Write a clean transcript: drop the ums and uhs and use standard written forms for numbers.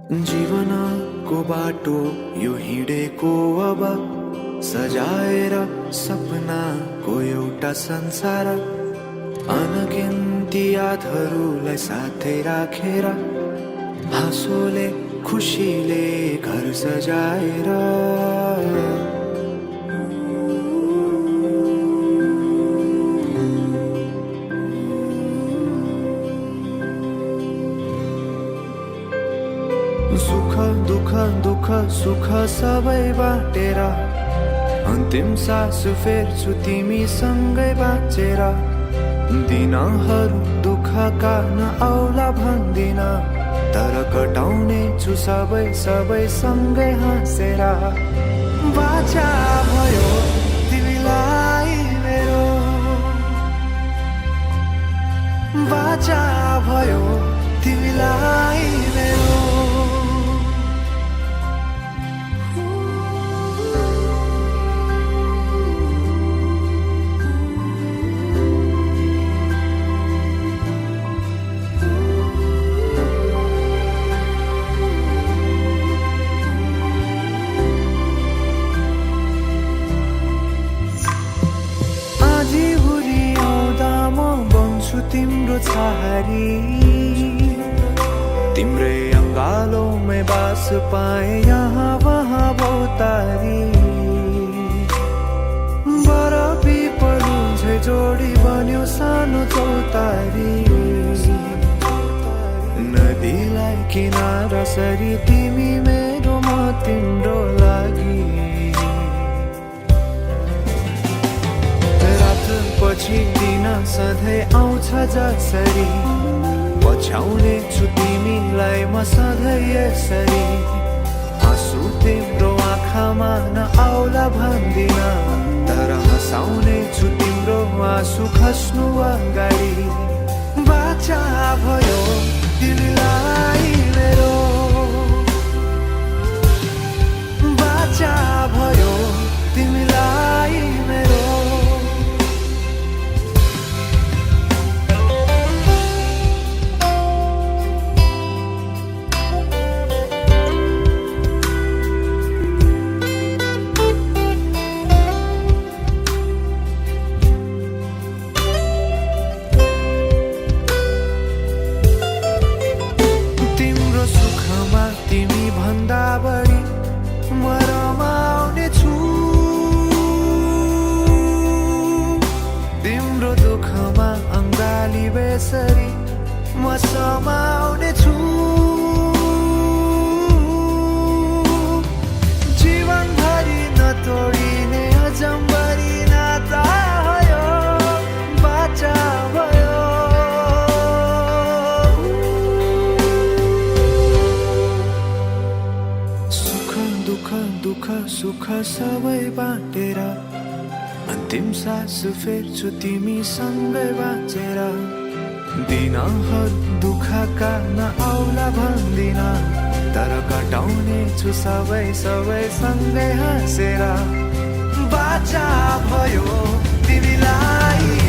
जीवनको बाटो यो हिँडेको अब सजाएर सपनाको एउटा संसार अनगिन्ती यादहरूलाई साथै राखेर हाँसोले खुसीले घर सजाएर सुख दुःख दुःख सुख सबै बाटेर अन्तिम सास फेर्छु तिमीसँगै बाँचेर दिनहरू दुःखका नआउला भन्दिन तर कटाउने छु सबै सबै सँगै हाँसेर बाचा भयो तिमीलाई मेरो बाचा भयो तिमीलाई मेरो तिम्रो छहारी तिम्रै अङ्गालोमै बास पाए यहाँ वहाँ बहुतारी बरफी पलुझै जोडी बन्यो सानो चौतारी नदीलाई किनारा सरी तिमी मेरो म तिम्रो लागि पछि दिन सधैँ आउँछ जसरी पछ्याउने छु तिमीलाई म सधैँ यसरी आँसु तिम्रो आँखामा नआउला भन्दिन तर हँसाउने छु तिम्रो आँसु खस्नु अगाडि बाचा भयो तिमीलाई मेरो बाचा भयो तिमीलाई मेरो तिमी भन्दा बढी म रमाउने छु तिम्रो दुःखमा अङ्गाली बेसरी म समाउने छु जीवनभरि नतोडिने अजम्बरी नाता भयो बाचा भयो दुःख सुख सबै बाटेर अन्तिम सास फेर्छु तिमीसँगै बाँचेर दिनहरू दुःखका नआउला भन्दिन तर कटाउने छु सबै सबै सँगै हाँसेर बाचा भयो तिमीलाई